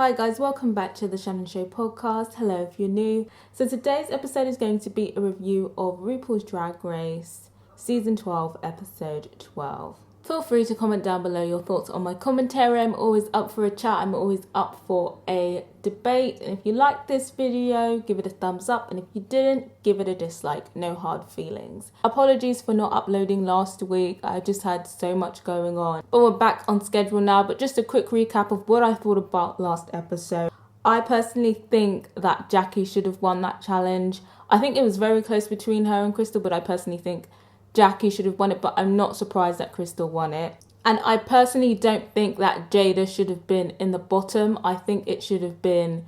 Hi guys, welcome back to the Shannon Show podcast. Hello if you're new. So today's episode is going to be a review of RuPaul's Drag Race Season 12, Episode 12. Feel free to comment down below your thoughts on my commentary. I'm always up for a chat. I'm always up for a debate. And if you liked this video, give it a thumbs up. And if you didn't, give it a dislike. No hard feelings. Apologies for not uploading last week. I just had so much going on. But we're back on schedule now. But just a quick recap of what I thought about last episode. I personally think that Jackie should have won that challenge. I think it was very close between her and Crystal, but I personally think Jackie should have won it, but I'm not surprised that Crystal won it. And I personally don't think that Jada should have been in the bottom. I think it should have been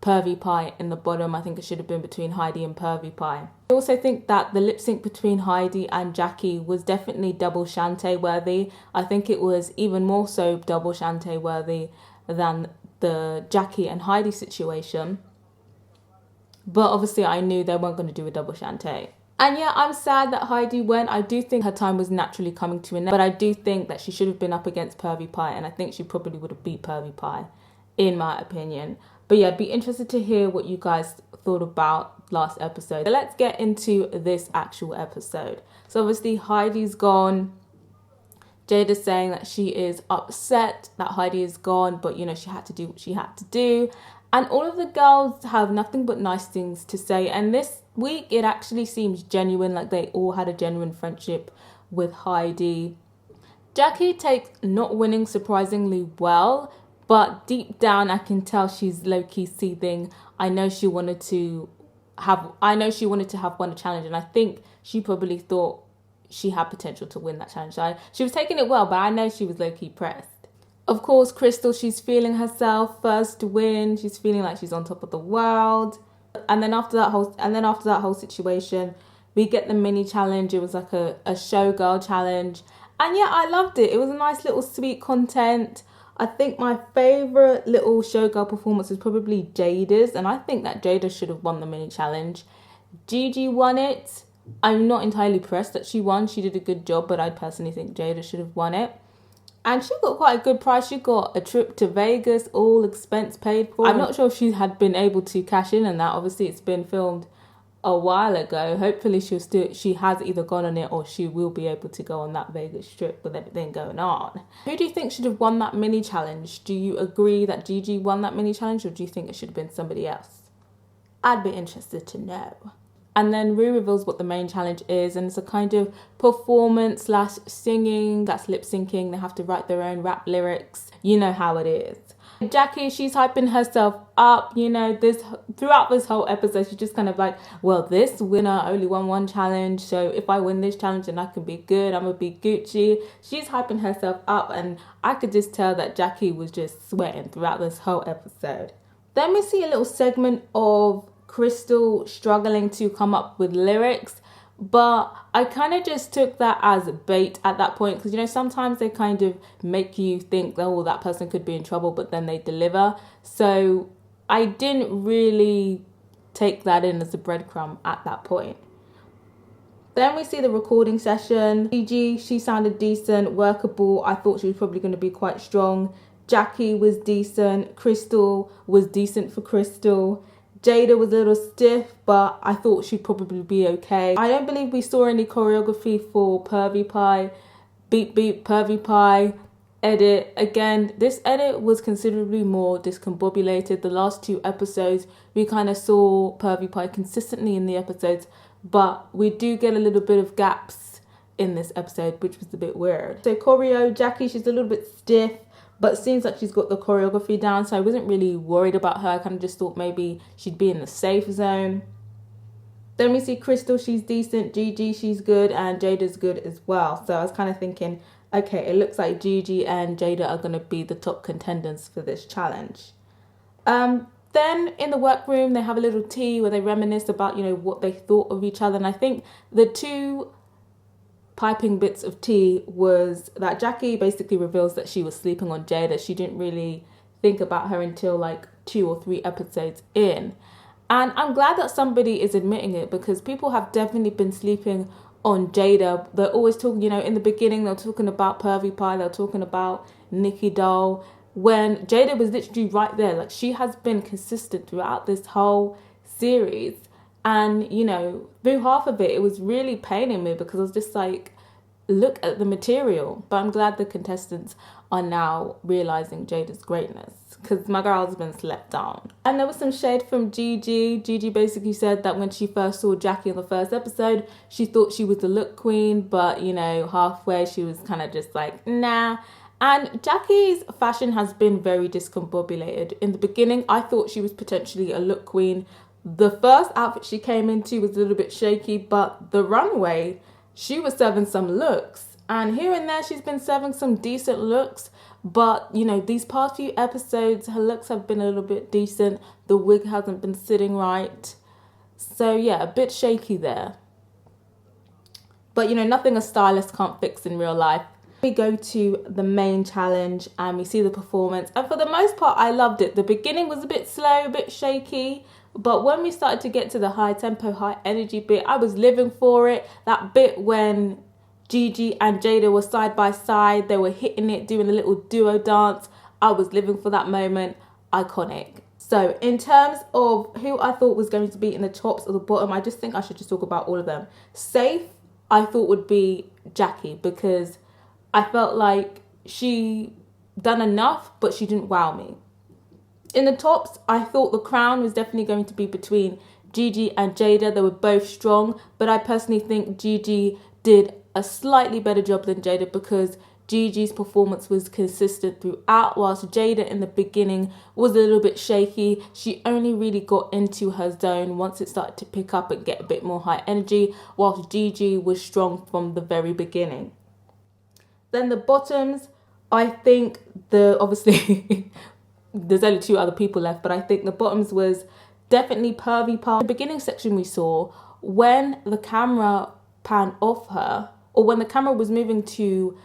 Pervy Pie in the bottom. I think it should have been between Heidi and Pervy Pie. I also think that the lip sync between Heidi and Jackie was definitely double Shantae worthy. I think it was even more so double Shantae worthy than the Jackie and Heidi situation. But obviously I knew they weren't going to do a double Shantae. And yeah, I'm sad that Heidi went. I do think her time was naturally coming to an end. But I do think that she should have been up against Pervy Pie. And I think she probably would have beat Pervy Pie, in my opinion. But yeah, I'd be interested to hear what you guys thought about last episode. So let's get into this actual episode. So obviously Heidi's gone. Jada's saying that she is upset that Heidi is gone. But you know, she had to do what she had to do. And all of the girls have nothing but nice things to say. And this week, it actually seems genuine, like they all had a genuine friendship with Heidi. Jackie takes not winning surprisingly well, but deep down, I can tell she's low-key seething. I know she wanted to have won a challenge, and I think she probably thought she had potential to win that challenge. So she was taking it well, but I know she was low-key pressed. Of course, Crystal, she's feeling herself first to win. She's feeling like she's on top of the world. And then after that whole situation, we get the mini challenge. It was like a showgirl challenge. And yeah, I loved it. It was a nice little sweet content. I think my favorite little showgirl performance was probably Jada's. And I think that Jada should have won the mini challenge. Gigi won it. I'm not entirely pressed that she won. She did a good job, but I personally think Jada should have won it. And she got quite a good price. She got a trip to Vegas, all expense paid for. I'm not sure if she had been able to cash in on that. Obviously, it's been filmed a while ago. Hopefully, she has either gone on it or she will be able to go on that Vegas trip with everything going on. Who do you think should have won that mini challenge? Do you agree that Gigi won that mini challenge, or do you think it should have been somebody else? I'd be interested to know. And then Rue reveals what the main challenge is, and it's a kind of performance / singing, that's lip syncing. They have to write their own rap lyrics. You know how it is. Jackie, she's hyping herself up, you know, throughout this whole episode, she's just kind of like, well, this winner only won one challenge, so if I win this challenge then I can be good, I'm gonna be Gucci. She's hyping herself up, and I could just tell that Jackie was just sweating throughout this whole episode. Then we see a little segment of Crystal struggling to come up with lyrics, but I kind of just took that as bait at that point, because you know, sometimes they kind of make you think, oh, that person could be in trouble, but then they deliver. So I didn't really take that in as a breadcrumb at that point. Then we see the recording session. Gigi, she sounded decent, workable. I thought she was probably going to be quite strong. Jackie was decent. Crystal was decent for Crystal. Jada was a little stiff, but I thought she'd probably be okay. I don't believe we saw any choreography for Pervy Pie. Beep beep, Pervy Pie. Edit. Again, this edit was considerably more discombobulated. The last two episodes, we kind of saw Pervy Pie consistently in the episodes, but we do get a little bit of gaps in this episode, which was a bit weird. So choreo, Jackie, she's a little bit stiff, but it seems like she's got the choreography down, so I wasn't really worried about her. I kind of just thought maybe she'd be in the safe zone. Then we see Crystal, she's decent. Gigi, she's good, and Jada's good as well. So I was kind of thinking, okay, it looks like Gigi and Jada are going to be the top contenders for this challenge. Then in the workroom, they have a little tea where they reminisce about, you know, what they thought of each other. And I think the two piping bits of tea was that Jackie basically reveals that she was sleeping on Jada. She didn't really think about her until like 2 or 3 episodes in. And I'm glad that somebody is admitting it, because people have definitely been sleeping on Jada. They're always talking, you know, in the beginning, they're talking about Pervy Pie, they're talking about Nikki Doll. when Jada was literally right there. Like, she has been consistent throughout this whole series. And, you know, through half of it, it was really paining me because I was just like, look at the material. But I'm glad the contestants are now realizing Jada's greatness, because my girl's been slept on. And there was some shade from Gigi. Gigi basically said that when she first saw Jackie in the first episode, she thought she was the look queen, but, you know, halfway she was kind of just like, nah. And Jackie's fashion has been very discombobulated. In the beginning, I thought she was potentially a look queen. The first outfit she came into was a little bit shaky, but the runway, she was serving some looks. And here and there, she's been serving some decent looks. But, you know, these past few episodes, her looks have been a little bit decent. The wig hasn't been sitting right. So, yeah, a bit shaky there. But, you know, nothing a stylist can't fix in real life. We go to the main challenge and we see the performance. And for the most part, I loved it. The beginning was a bit slow, a bit shaky. But when we started to get to the high tempo, high energy bit, I was living for it. That bit when Gigi and Jada were side by side, they were hitting it, doing a little duo dance. I was living for that moment. Iconic. So in terms of who I thought was going to be in the tops or the bottom, I just think I should just talk about all of them. Safe, I thought would be Jackie, because I felt like she done enough, but she didn't wow me. In the tops, I thought the crown was definitely going to be between Gigi and Jada. They were both strong, but I personally think Gigi did a slightly better job than Jada, because Gigi's performance was consistent throughout, whilst Jada in the beginning was a little bit shaky. She only really got into her zone once it started to pick up and get a bit more high energy, whilst Gigi was strong from the very beginning. Then the bottoms, I think obviously there's only two other people left, but I think the bottoms was definitely Pervy. The beginning section we saw, when the camera panned off her, or when the camera was moving to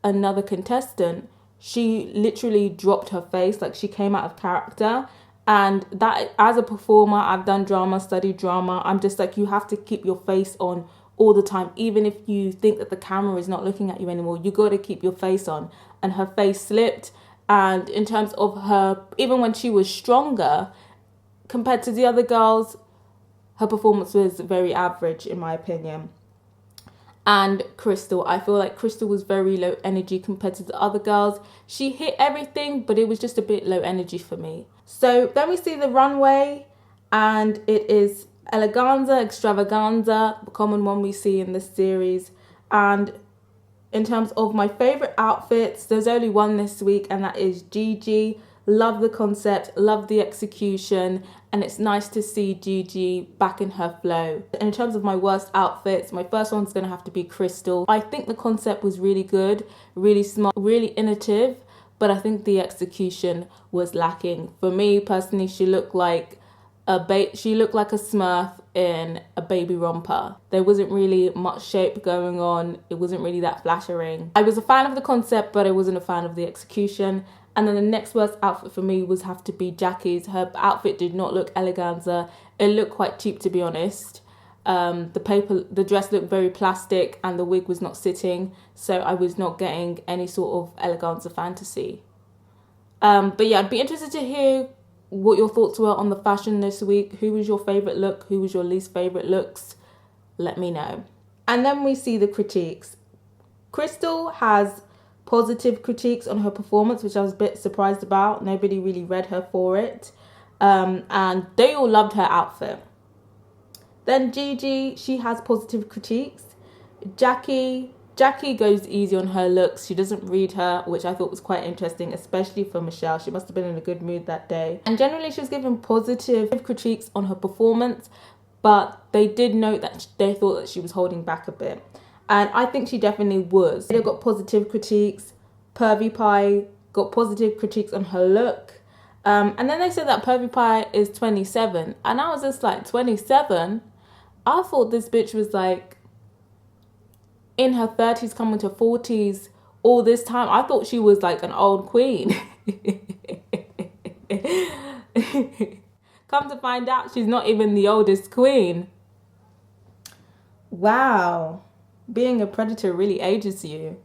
another contestant, she literally dropped her face, like she came out of character. And that, as a performer, I've done drama, studied drama, I'm just like, you have to keep your face on all the time. Even if you think that the camera is not looking at you anymore, you got to keep your face on. And her face slipped. And in terms of her, even when she was stronger compared to the other girls, her performance was very average in my opinion. And Crystal, I feel like Crystal was very low energy compared to the other girls. She hit everything, but it was just a bit low energy for me. So then we see the runway, and it is eleganza, extravaganza, the common one we see in this series. And in terms of my favourite outfits, there's only one this week, and that is Gigi. Love the concept, love the execution, and it's nice to see Gigi back in her flow. And in terms of my worst outfits, my first one's going to have to be Crystal. I think the concept was really good, really smart, really innovative, but I think the execution was lacking. For me personally, she looked like a Smurf in a baby romper. There wasn't really much shape going on. It wasn't really that flattering. I was a fan of the concept, but I wasn't a fan of the execution. And then the next worst outfit for me was have to be Jackie's. Her outfit did not look eleganza. It looked quite cheap, to be honest. The dress looked very plastic, and the wig was not sitting, so I was not getting any sort of eleganza fantasy. But yeah, I'd be interested to hear what your thoughts were on the fashion this week. Who was your favourite look? Who was your least favourite looks? Let me know. And then we see the critiques. Crystal has positive critiques on her performance, which I was a bit surprised about. Nobody really read her for it. And they all loved her outfit. Then Gigi, she has positive critiques. Jackie goes easy on her looks. She doesn't read her, which I thought was quite interesting, especially for Michelle. She must have been in a good mood that day. And generally, she was given positive critiques on her performance, but they did note that they thought that she was holding back a bit. And I think she definitely was. They got positive critiques. Pervy Pie got positive critiques on her look. And then they said that Pervy Pie is 27. And I was just like, 27? I thought this bitch was like in her 30s, coming to 40s all this time. I thought she was like an old queen. Come to find out, she's not even the oldest queen. Wow. Being a predator really ages you.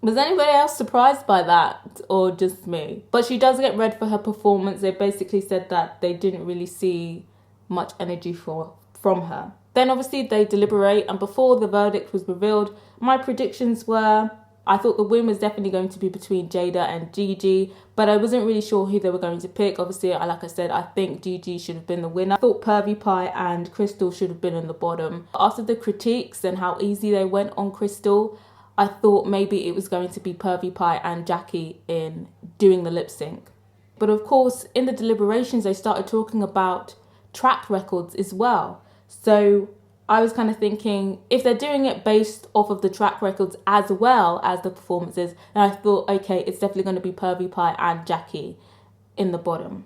Was anybody else surprised by that, or just me? But she does get read for her performance. They basically said that they didn't really see much energy from her. Then obviously they deliberate, and before the verdict was revealed, my predictions were, I thought the win was definitely going to be between Jada and Gigi, but I wasn't really sure who they were going to pick. Obviously, like I said, I think Gigi should have been the winner. I thought Pervy Pie and Crystal should have been in the bottom. After the critiques and how easy they went on Crystal, I thought maybe it was going to be Pervy Pie and Jackie in doing the lip sync. But of course, in the deliberations, they started talking about track records as well. So I was kind of thinking, if they're doing it based off of the track records as well as the performances, then I thought, okay, it's definitely going to be Pervy Pie and Jackie in the bottom.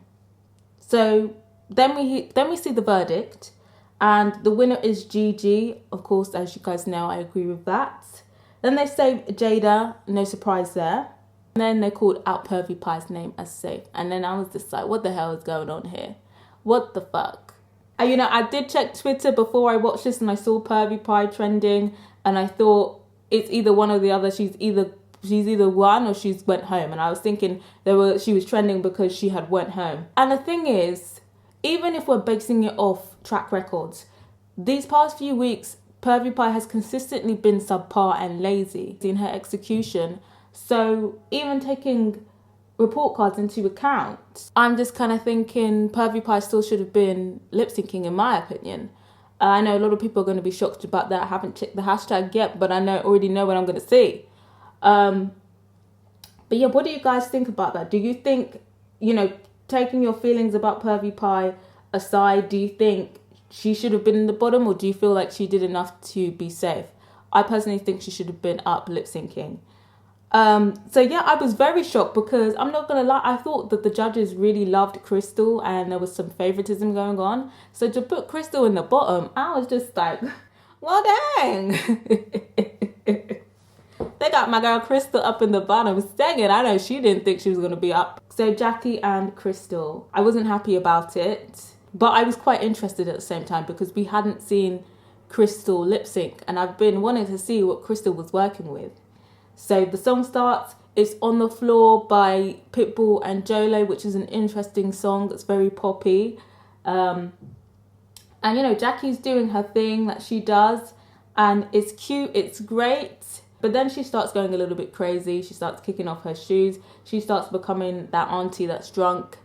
So then we see the verdict, and the winner is Gigi. Of course, as you guys know, I agree with that. Then they say Jada, no surprise there. And then they called out Pervy Pie's name as safe. And then I was just like, what the hell is going on here? What the fuck? And, I did check Twitter before I watched this, and I saw Pervy Pie trending, and I thought it's either one or the other. She's either won or she's went home. And I was thinking she was trending because she had went home. And the thing is, even if we're basing it off track records, these past few weeks, Pervy Pie has consistently been subpar and lazy in her execution. So even taking report cards into account, I'm just kind of thinking Pervy Pie still should have been lip syncing, in my opinion. I know a lot of people are going to be shocked about that. I haven't checked the hashtag yet, but I already know what I'm going to see. But yeah, what do you guys think about that? Do you think, taking your feelings about Pervy Pie aside, do you think she should have been in the bottom, or do you feel like she did enough to be safe? I personally think she should have been up lip syncing. So yeah, I was very shocked because I'm not gonna lie, I thought that the judges really loved Crystal and there was some favoritism going on. So to put Crystal in the bottom, I was just like, well, dang. They got my girl Crystal up in the bottom. Dang it, I know she didn't think she was gonna be up. So Jackie and Crystal, I wasn't happy about it, but I was quite interested at the same time because we hadn't seen Crystal lip sync, and I've been wanting to see what Crystal was working with. So the song starts, it's On the Floor by Pitbull and Jolo, which is an interesting song that's very poppy. And Jackie's doing her thing that she does, and it's cute, it's great. But then she starts going a little bit crazy. She starts kicking off her shoes. She starts becoming that auntie that's drunk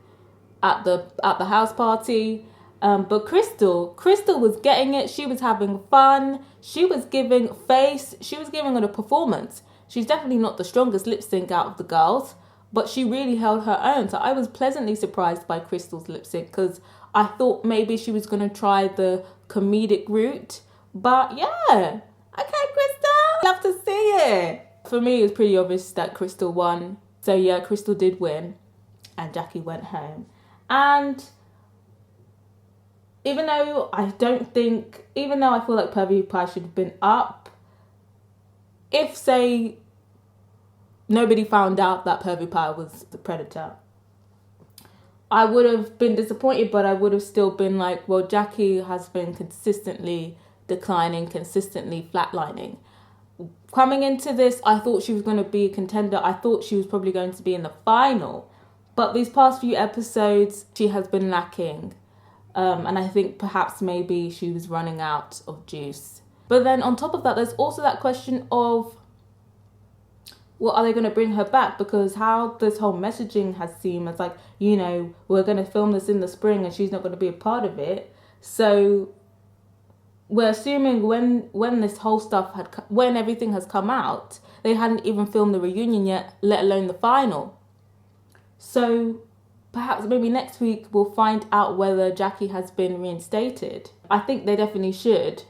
at the house party. But Crystal was getting it. She was having fun. She was giving face. She was giving it a performance. She's definitely not the strongest lip sync out of the girls, but she really held her own. So I was pleasantly surprised by Crystal's lip sync because I thought maybe she was going to try the comedic route. But yeah, okay, Crystal, love to see it. For me, it was pretty obvious that Crystal won. So yeah, Crystal did win and Jackie went home. And even though I feel like Pervy Pie should have been up, if, say, nobody found out that Pervy Pie was the predator, I would have been disappointed, but I would have still been like, well, Jackie has been consistently declining, consistently flatlining. Coming into this, I thought she was going to be a contender. I thought she was probably going to be in the final. But these past few episodes, she has been lacking. And I think perhaps maybe she was running out of juice. But then on top of that, there's also that question of, well, are they going to bring her back? Because how this whole messaging has seemed as like, we're going to film this in the spring and she's not going to be a part of it. So we're assuming when this whole stuff when everything has come out, they hadn't even filmed the reunion yet, let alone the final. So perhaps maybe next week we'll find out whether Jackie has been reinstated. I think they definitely should.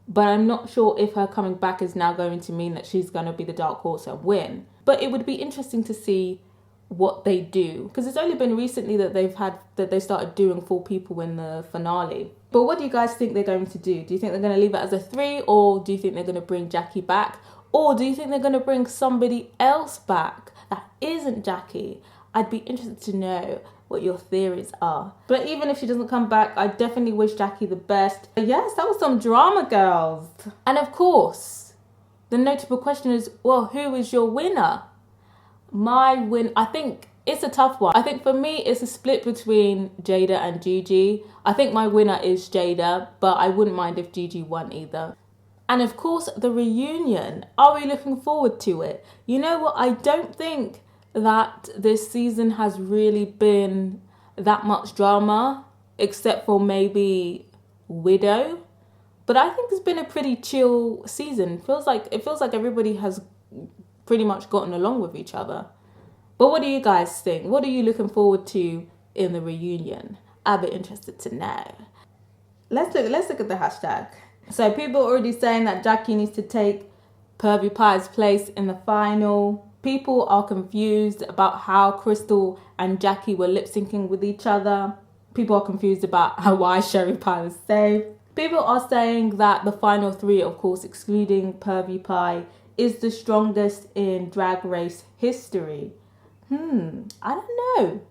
But I'm not sure if her coming back is now going to mean that she's going to be the dark horse and win. But it would be interesting to see what they do. Because it's only been recently that they started doing 4 people in the finale. But what do you guys think they're going to do? Do you think they're going to leave it as a 3? Or do you think they're going to bring Jackie back? Or do you think they're going to bring somebody else back that isn't Jackie? I'd be interested to know what your theories are. But even if she doesn't come back, I definitely wish Jackie the best. Yes, that was some drama, girls. And of course, the notable question is, well, who is your winner? I think it's a tough one. I think for me, it's a split between Jada and Gigi. I think my winner is Jada, but I wouldn't mind if Gigi won either. And of course, the reunion. Are we looking forward to it? You know what? I don't think that this season has really been that much drama, except for maybe Widow. But I think it's been a pretty chill season. It feels like everybody has pretty much gotten along with each other. But what do you guys think? What are you looking forward to in the reunion? I'd be interested to know. Let's look at the hashtag. So people are already saying that Jackie needs to take Pervy Pie's place in the final. People are confused about how Crystal and Jackie were lip syncing with each other. People are confused about why Sherry Pie was saved. People are saying that the final three, of course, excluding Pervy Pie, is the strongest in Drag Race history. I don't know.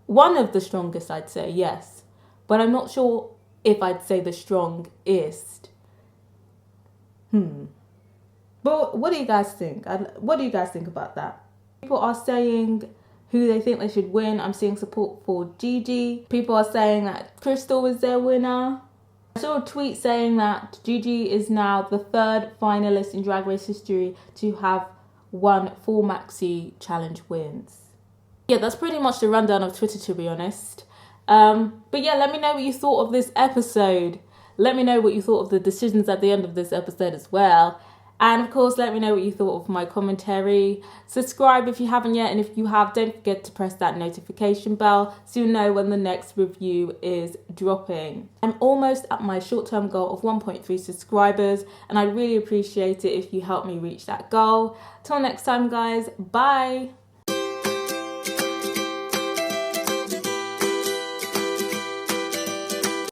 One of the strongest, I'd say, yes. But I'm not sure if I'd say the strongest. But what do you guys think? What do you guys think about that? People are saying who they think they should win. I'm seeing support for Gigi. People are saying that Crystal was their winner. I saw a tweet saying that Gigi is now the third finalist in Drag Race history to have won 4 Maxi Challenge wins. Yeah, that's pretty much the rundown of Twitter, to be honest. But yeah, let me know what you thought of this episode. Let me know what you thought of the decisions at the end of this episode as well. And of course, let me know what you thought of my commentary. Subscribe if you haven't yet. And if you have, don't forget to press that notification bell so you'll know when the next review is dropping. I'm almost at my short-term goal of 1.3 subscribers. And I'd really appreciate it if you help me reach that goal. Till next time, guys. Bye.